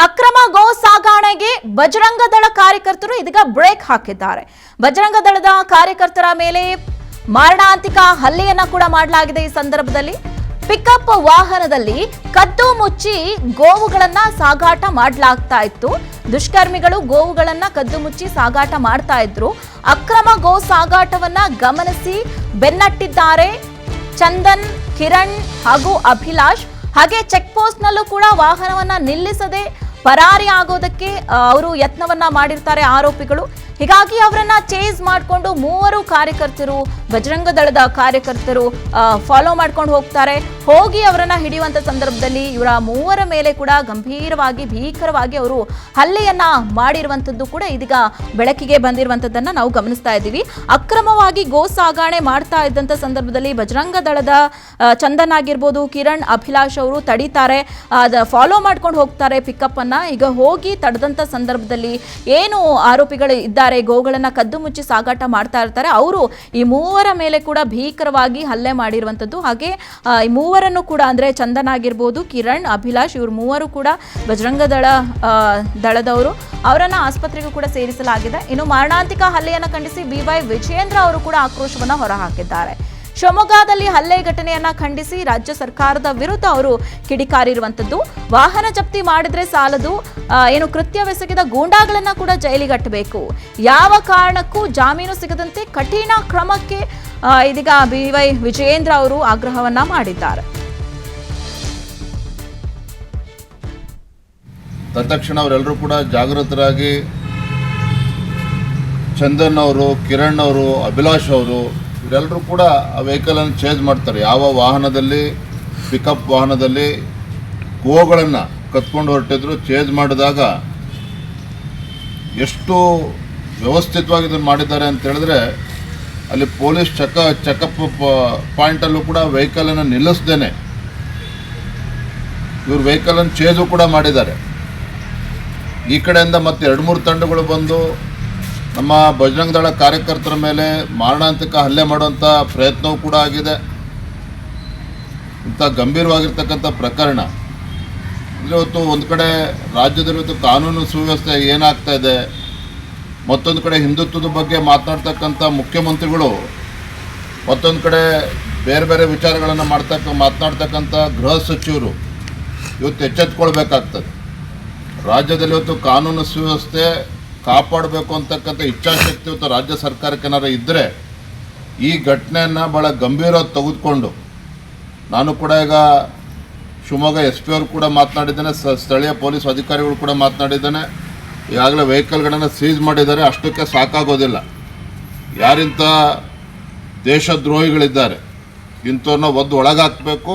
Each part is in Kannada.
ಅಕ್ರಮ ಗೋ ಸಾಗಾಣೆಗೆ ಬಜರಂಗ ದಳ ಕಾರ್ಯಕರ್ತರು ಇದೀಗ ಬ್ರೇಕ್ ಹಾಕಿದ್ದಾರೆ. ಬಜರಂಗ ದಳದ ಕಾರ್ಯಕರ್ತರ ಮೇಲೆ ಮಾರಣಾಂತಿಕ ಹಲ್ಲೆಯನ್ನ ಕೂಡ ಮಾಡಲಾಗಿದೆ. ಈ ಸಂದರ್ಭದಲ್ಲಿ ಪಿಕಪ್ ವಾಹನದಲ್ಲಿ ಕದ್ದು ಮುಚ್ಚಿ ಗೋವುಗಳನ್ನ ಸಾಗಾಟ ಮಾಡಲಾಗ್ತಾ ಇತ್ತು. ದುಷ್ಕರ್ಮಿಗಳು ಗೋವುಗಳನ್ನ ಕದ್ದು ಮುಚ್ಚಿ ಸಾಗಾಟ ಮಾಡ್ತಾ ಇದ್ರು. ಅಕ್ರಮ ಗೋ ಸಾಗಾಟವನ್ನ ಗಮನಿಸಿ ಬೆನ್ನಟ್ಟಿದ್ದಾರೆ ಚಂದನ್, ಕಿರಣ್ ಹಾಗೂ ಅಭಿಲಾಷ್. ಹಾಗೆ ಚೆಕ್ ಪೋಸ್ಟ್ ನಲ್ಲೂ ಕೂಡ ವಾಹನವನ್ನ ನಿಲ್ಲಿಸದೆ ಪರಾರಿ ಆಗೋದಕ್ಕೆ ಅವರು ಯತ್ನವನ್ನ ಮಾಡಿರ್ತಾರೆ ಆರೋಪಿಗಳು. ಹೀಗಾಗಿ ಅವರನ್ನ ಚೇಸ್ ಮಾಡಿಕೊಂಡು ಮೂವರು ಕಾರ್ಯಕರ್ತರು, ಬಜರಂಗ ದಳದ ಕಾರ್ಯಕರ್ತರು ಫಾಲೋ ಮಾಡ್ಕೊಂಡು ಹೋಗ್ತಾರೆ. ಹೋಗಿ ಅವರನ್ನ ಹಿಡಿಯುವಂತ ಸಂದರ್ಭದಲ್ಲಿ ಇವರ ಮೂವರ ಮೇಲೆ ಕೂಡ ಗಂಭೀರವಾಗಿ ಭೀಕರವಾಗಿ ಅವರು ಹಲ್ಲೆಯನ್ನ ಮಾಡಿರುವಂತದ್ದು ಕೂಡ ಇದೀಗ ಬೆಳಕಿಗೆ ಬಂದಿರುವಂತದ್ದನ್ನ ನಾವು ಗಮನಿಸ್ತಾ ಇದ್ದೀವಿ. ಅಕ್ರಮವಾಗಿ ಗೋ ಸಾಗಾಣೆ ಮಾಡ್ತಾ ಇದ್ದಂತ ಸಂದರ್ಭದಲ್ಲಿ ಬಜರಂಗ ದಳದ ಚಂದನ್ ಆಗಿರ್ಬೋದು, ಕಿರಣ್, ಅಭಿಲಾಷ್ ಅವರು ತಡೀತಾರೆ, ಫಾಲೋ ಮಾಡ್ಕೊಂಡು ಹೋಗ್ತಾರೆ ಪಿಕಪ್ ಅನ್ನ. ಈಗ ಹೋಗಿ ತಡೆದಂತ ಸಂದರ್ಭದಲ್ಲಿ ಏನು ಆರೋಪಿಗಳು ಇದ್ದಾರೆ, ಗೋಗಳನ್ನ ಕದ್ದು ಮುಚ್ಚಿ ಸಾಗಾಟ ಮಾಡ್ತಾ ಇರ್ತಾರೆ, ಅವರು ಈ ಮೂವರ ಮೇಲೆ ಕೂಡ ಭೀಕರವಾಗಿ ಹಲ್ಲೆ ಮಾಡಿರುವಂತದ್ದು. ಹಾಗೆ ಈ ಮೂವರನ್ನು ಕೂಡ ಅಂದ್ರೆ ಚಂದನ್ ಆಗಿರ್ಬೋದು, ಕಿರಣ್, ಅಭಿಲಾಷ್, ಇವರು ಮೂವರು ಕೂಡ ಬಜರಂಗ ದಳದವರು. ಅವರನ್ನ ಆಸ್ಪತ್ರೆಗೂ ಕೂಡ ಸೇರಿಸಲಾಗಿದೆ. ಇನ್ನು ಮಾರಣಾಂತಿಕ ಹಲ್ಲೆಯನ್ನ ಖಂಡಿಸಿ BY ವಿಜಯೇಂದ್ರ ಅವರು ಕೂಡ ಆಕ್ರೋಶವನ್ನ ಹೊರಹಾಕಿದ್ದಾರೆ. ಶಿವಮೊಗ್ಗದಲ್ಲಿ ಹಲ್ಲೆ ಘಟನೆಯನ್ನ ಖಂಡಿಸಿ ರಾಜ್ಯ ಸರ್ಕಾರದ ವಿರುದ್ಧ ಅವರು ಕಿಡಿಕಾರಿರುವಂತದ್ದು. ವಾಹನ ಜಪ್ತಿ ಮಾಡಿದ್ರೆ ಸಾಲದು, ಏನು ಕೃತ್ಯವೆಸಗಿದ ಗೂಂಡಾಗಳನ್ನ ಕೂಡ ಜೈಲಿಗಟ್ಟಬೇಕು, ಯಾವ ಕಾರಣಕ್ಕೂ ಜಾಮೀನು ಸಿಗದಂತೆ ಕಠಿಣ ಕ್ರಮಕ್ಕೆ ಇದೀಗ BY ವಿಜಯೇಂದ್ರ ಅವರು ಆಗ್ರಹವನ್ನ ಮಾಡಿದ್ದಾರೆ. ತತ್ಕ್ಷಣ ಅವರೆಲ್ಲರೂ ಕೂಡ ಜಾಗೃತರಾಗಿ ಚಂದನ್ ಅವರು, ಕಿರಣ್ ಅವರು, ಅಭಿಲಾಷ್ ಅವರು ಇವರೆಲ್ಲರೂ ಕೂಡ ಆ ವೆಹಿಕಲನ್ನು ಚೇಂಜ್ ಮಾಡ್ತಾರೆ. ಯಾವ ವಾಹನದಲ್ಲಿ, ಪಿಕಪ್ ವಾಹನದಲ್ಲಿ ಗೋಗಳನ್ನು ಕತ್ಕೊಂಡು ಹೊರಟಿದ್ರು, ಚೇಂಜ್ ಮಾಡಿದಾಗ ಎಷ್ಟು ವ್ಯವಸ್ಥಿತವಾಗಿ ಇದನ್ನು ಮಾಡಿದ್ದಾರೆ ಅಂತ ಹೇಳಿದ್ರೆ, ಅಲ್ಲಿ ಪೊಲೀಸ್ ಚೆಕಪ್ ಪಾಯಿಂಟಲ್ಲೂ ಕೂಡ ವೆಹಿಕಲನ್ನು ನಿಲ್ಲಿಸ್ದೇನೆ ಇವರು ವೆಹಿಕಲನ್ನು ಚೇಂಜು ಕೂಡ ಮಾಡಿದ್ದಾರೆ. ಈ ಕಡೆಯಿಂದ ಮತ್ತೆ 2-3 ತಂಡಗಳು ಬಂದು ನಮ್ಮ ಬಜರಂಗ ದಳ ಕಾರ್ಯಕರ್ತರ ಮೇಲೆ ಮಾರಣಾಂತಿಕ ಹಲ್ಲೆ ಮಾಡುವಂಥ ಪ್ರಯತ್ನವೂ ಕೂಡ ಆಗಿದೆ. ಇಂಥ ಗಂಭೀರವಾಗಿರ್ತಕ್ಕಂಥ ಪ್ರಕರಣ ಅಂದರೆ ಇವತ್ತು ಒಂದು ಕಡೆ ರಾಜ್ಯದಲ್ಲಿ ಇವತ್ತು ಕಾನೂನು ಸುವ್ಯವಸ್ಥೆ ಏನಾಗ್ತಾ ಇದೆ, ಮತ್ತೊಂದು ಕಡೆ ಹಿಂದುತ್ವದ ಬಗ್ಗೆ ಮಾತನಾಡ್ತಕ್ಕಂಥ ಮುಖ್ಯಮಂತ್ರಿಗಳು, ಮತ್ತೊಂದು ಕಡೆ ಬೇರೆ ಬೇರೆ ವಿಚಾರಗಳನ್ನು ಮಾತನಾಡ್ತಕ್ಕಂಥ ಗೃಹ ಸಚಿವರು ಇವತ್ತು ಎಚ್ಚೆತ್ಕೊಳ್ಬೇಕಾಗ್ತದೆ. ರಾಜ್ಯದಲ್ಲಿ ಇವತ್ತು ಕಾನೂನು ಸುವ್ಯವಸ್ಥೆ ಕಾಪಾಡಬೇಕು ಅಂತಕ್ಕಂಥ ಇಚ್ಛಾಶಕ್ತಿ ಇವತ್ತು ರಾಜ್ಯ ಸರ್ಕಾರಕ್ಕೆ ಏನಾರು ಇದ್ದರೆ ಈ ಘಟನೆಯನ್ನು ಭಾಳ ಗಂಭೀರವಾಗಿ ತೆಗೆದುಕೊಂಡು, ನಾನು ಕೂಡ ಈಗ ಶಿವಮೊಗ್ಗ SP ಅವರು ಕೂಡ ಮಾತನಾಡಿದ್ದೇನೆ, ಸ್ಥಳೀಯ ಪೊಲೀಸ್ ಅಧಿಕಾರಿಗಳು ಕೂಡ ಮಾತನಾಡಿದ್ದೇನೆ. ಈಗಾಗಲೇ ವೆಹಿಕಲ್ಗಳನ್ನು ಸೀಸ್ ಮಾಡಿದ್ದಾರೆ. ಅಷ್ಟಕ್ಕೆ ಸಾಕಾಗೋದಿಲ್ಲ. ಯಾರಿಂಥ ದೇಶದ್ರೋಹಿಗಳಿದ್ದಾರೆ ಇಂಥವ್ರನ್ನ ಒಳಗಾಕಬೇಕು,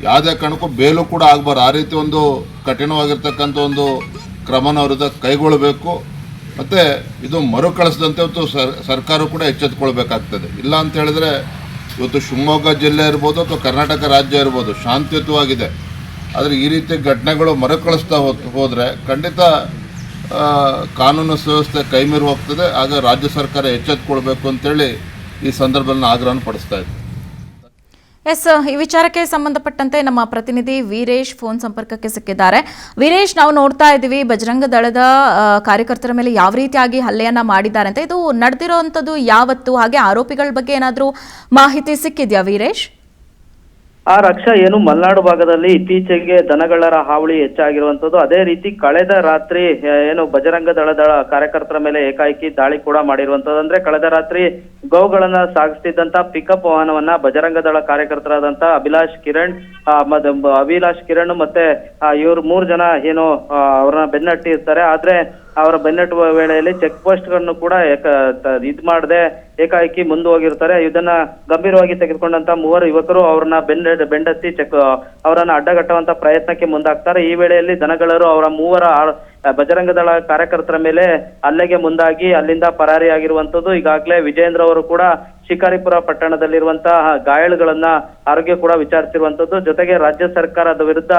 ಯಾವುದೇ ಕಾರಣಕ್ಕೂ ಬೇಲು ಕೂಡ ಆಗಬಾರ್ದು. ಆ ರೀತಿ ಒಂದು ಕಠಿಣವಾಗಿರ್ತಕ್ಕಂಥ ಒಂದು ಕ್ರಮನ ಅವ್ರದ್ದು ಕೈಗೊಳ್ಳಬೇಕು. ಮತ್ತು ಇದು ಮರುಕಳಿಸದಂತೆ ಇವತ್ತು ಸರ್ಕಾರ ಕೂಡ ಎಚ್ಚೆತ್ತುಕೊಳ್ಬೇಕಾಗ್ತದೆ. ಇಲ್ಲ ಅಂತ ಹೇಳಿದ್ರೆ ಇವತ್ತು ಶಿವಮೊಗ್ಗ ಜಿಲ್ಲೆ ಇರ್ಬೋದು ಅಥವಾ ಕರ್ನಾಟಕ ರಾಜ್ಯ ಇರ್ಬೋದು ಶಾಂತಿಯುತವಾಗಿದೆ. ಆದರೆ ಈ ರೀತಿ ಘಟನೆಗಳು ಮರುಕಳಿಸ್ತಾ ಹೋದರೆ ಖಂಡಿತ ಕಾನೂನು ಸುವ್ಯವಸ್ಥೆ ಕೈಮೀರಿ ಹೋಗ್ತದೆ. ಆಗ ರಾಜ್ಯ ಸರ್ಕಾರ ಎಚ್ಚೆತ್ತುಕೊಳ್ಬೇಕು ಅಂತೇಳಿ ಈ ಸಂದರ್ಭದಲ್ಲಿ ಆಗ್ರಹ ಪಡಿಸ್ತಾ ಇದ್ದೆ. ಈ ವಿಚಾರಕ್ಕೆ ಸಂಬಂಧಪಟ್ಟಂತೆ ನಮ್ಮ ಪ್ರತಿನಿಧಿ ವೀರೇಶ್ ಫೋನ್ ಸಂಪರ್ಕಕ್ಕೆ ಸಿಕ್ಕಿದ್ದಾರೆ. ವೀರೇಶ್, ನಾವು ನೋಡ್ತಾ ಇದ್ದೀವಿ ಬಜರಂಗ ದಳದ ಕಾರ್ಯಕರ್ತರ ಮೇಲೆ ಯಾವ ರೀತಿಯಾಗಿ ಹಲ್ಲೆಯನ್ನ ಮಾಡಿದ್ದಾರೆ ಅಂತ. ಇದು ನಡೆದಿರುವಂತದ್ದು ಯಾವತ್ತು, ಹಾಗೆ ಆರೋಪಿಗಳ ಬಗ್ಗೆ ಏನಾದರೂ ಮಾಹಿತಿ ಸಿಕ್ಕಿದ್ಯಾ ವೀರೇಶ್? ರಕ್ಷಾ, ಏನು ಮಲೆನಾಡು ಭಾಗದಲ್ಲಿ ಇತ್ತೀಚೆಗೆ ದನಗಳರ ಹಾವಳಿ ಹೆಚ್ಚಾಗಿರುವಂತದ್ದು. ಅದೇ ರೀತಿ ಕಳೆದ ರಾತ್ರಿ ಏನು ಬಜರಂಗ ದಳದ ಕಾರ್ಯಕರ್ತರ ಮೇಲೆ ಏಕಾಏಕಿ ದಾಳಿ ಕೂಡ ಮಾಡಿರುವಂತದ್ದು. ಅಂದ್ರೆ ಕಳೆದ ರಾತ್ರಿ ಗೋವುಗಳನ್ನ ಸಾಗಿಸ್ತಿದ್ದಂತ ಪಿಕಪ್ ವಾಹನವನ್ನ ಬಜರಂಗ ದಳ ಕಾರ್ಯಕರ್ತರಾದಂತ ಅಭಿಲಾಷ್ ಕಿರಣ್ ಮತ್ತೆ ಇವ್ರು 3 ಜನ ಏನು ಅವ್ರನ್ನ ಬೆನ್ನಟ್ಟಿ ಇರ್ತಾರೆ. ಆದ್ರೆ ಅವರ ಬೆನ್ನಟ್ಟುವ ವೇಳೆಯಲ್ಲಿ ಚೆಕ್ ಪೋಸ್ಟ್ ಗಳನ್ನು ಕೂಡ ಮಾಡದೆ ಏಕಾಏಕಿ ಮುಂದೆ ಹೋಗಿರ್ತಾರೆ. ಇದನ್ನ ಗಂಭೀರವಾಗಿ ತೆಗೆದುಕೊಂಡಂತ 3 ಯುವಕರು ಅವ್ರನ್ನ ಬೆಂಡತ್ತಿ ಅವರನ್ನ ಅಡ್ಡಗಟ್ಟುವಂತ ಪ್ರಯತ್ನಕ್ಕೆ ಮುಂದಾಗ್ತಾರೆ. ಈ ವೇಳೆಯಲ್ಲಿ ದನಗಳರು ಅವರ 3 ಬಜರಂಗ ದಳ ಕಾರ್ಯಕರ್ತರ ಮೇಲೆ ಹಲ್ಲೆಗೆ ಮುಂದಾಗಿ ಅಲ್ಲಿಂದ ಪರಾರಿಯಾಗಿರುವಂತದ್ದು. ಈಗಾಗಲೇ ವಿಜೇಂದ್ರ ಅವರು ಕೂಡ ಶಿಕಾರಿಪುರ ಪಟ್ಟಣದಲ್ಲಿರುವಂತಹ ಗಾಯಾಳುಗಳನ್ನ ಆರೋಗ್ಯ ಕೂಡ ವಿಚಾರಿಸಿರುವಂತದ್ದು. ಜೊತೆಗೆ ರಾಜ್ಯ ಸರ್ಕಾರದ ವಿರುದ್ಧ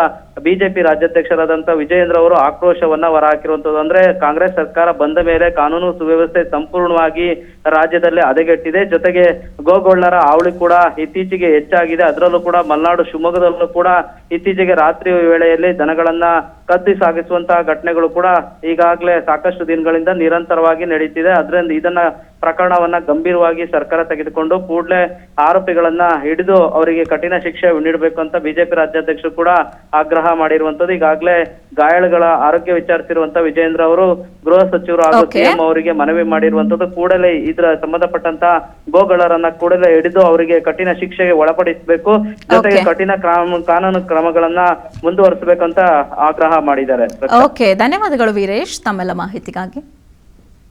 ಬಿಜೆಪಿ ರಾಜ್ಯಾಧ್ಯಕ್ಷರಾದಂತಹ ವಿಜಯೇಂದ್ರ ಅವರು ಆಕ್ರೋಶವನ್ನ ಹೊರಹಾಕಿರುವಂತದ್ದು. ಅಂದ್ರೆ ಕಾಂಗ್ರೆಸ್ ಸರ್ಕಾರ ಬಂದ ಮೇಲೆ ಕಾನೂನು ಸುವ್ಯವಸ್ಥೆ ಸಂಪೂರ್ಣವಾಗಿ ರಾಜ್ಯದಲ್ಲಿ ಹದಗೆಟ್ಟಿದೆ. ಜೊತೆಗೆ ಗೋಗೊಳ್ಳರ ಹಾವಳಿ ಕೂಡ ಇತ್ತೀಚೆಗೆ ಹೆಚ್ಚಾಗಿದೆ. ಅದರಲ್ಲೂ ಕೂಡ ಮಲೆನಾಡು ಶಿವಮೊಗ್ಗದಲ್ಲೂ ಕೂಡ ಇತ್ತೀಚೆಗೆ ರಾತ್ರಿ ವೇಳೆಯಲ್ಲಿ ದನಗಳನ್ನ ಕದ್ದಿ ಸಾಗಿಸುವಂತಹ ಘಟನೆಗಳು ಕೂಡ ಈಗಾಗಲೇ ಸಾಕಷ್ಟು ದಿನಗಳಿಂದ ನಿರಂತರವಾಗಿ ನಡೀತಿದೆ. ಅದರಿಂದ ಇದನ್ನ ಪ್ರಕರಣವನ್ನ ಗಂಭೀರವಾಗಿ ಸರ್ಕಾರ ತೆಗೆದುಕೊಂಡು ಕೂಡಲೇ ಆರೋಪಿಗಳನ್ನ ಹಿಡಿದು ಅವರಿಗೆ ಕಠಿಣ ಶಿಕ್ಷೆ ನೀಡಬೇಕು ಅಂತ ಬಿಜೆಪಿ ರಾಜ್ಯಾಧ್ಯಕ್ಷರು ಕೂಡ ಆಗ್ರಹ ಮಾಡಿರುವಂತದ್ದು. ಈಗಾಗಲೇ ಗಾಯಾಳುಗಳ ಆರೋಗ್ಯ ವಿಚಾರಿಸಿರುವಂತ ವಿಜಯೇಂದ್ರ ಅವರು ಗೃಹ ಸಚಿವರು ಹಾಗೂ ಸಿಎಂ ಅವರಿಗೆ ಮನವಿ ಮಾಡಿರುವಂತದ್ದು. ಕೂಡಲೇ ಇದರ ಸಂಬಂಧಪಟ್ಟಂತ ಗೋಗಳರನ್ನ ಕೂಡಲೇ ಹಿಡಿದು ಅವರಿಗೆ ಕಠಿಣ ಶಿಕ್ಷೆಗೆ ಒಳಪಡಿಸಬೇಕು, ಜೊತೆಗೆ ಕಠಿಣ ಕಾನೂನು ಕ್ರಮಗಳನ್ನ ಮುಂದುವರಿಸಬೇಕಂತ ಆಗ್ರಹ ಮಾಡಿದ್ದಾರೆ. ಓಕೆ, ಧನ್ಯವಾದಗಳು ವೀರೇಶ್ ತಮ್ಮೆಲ್ಲ ಮಾಹಿತಿಗಾಗಿ.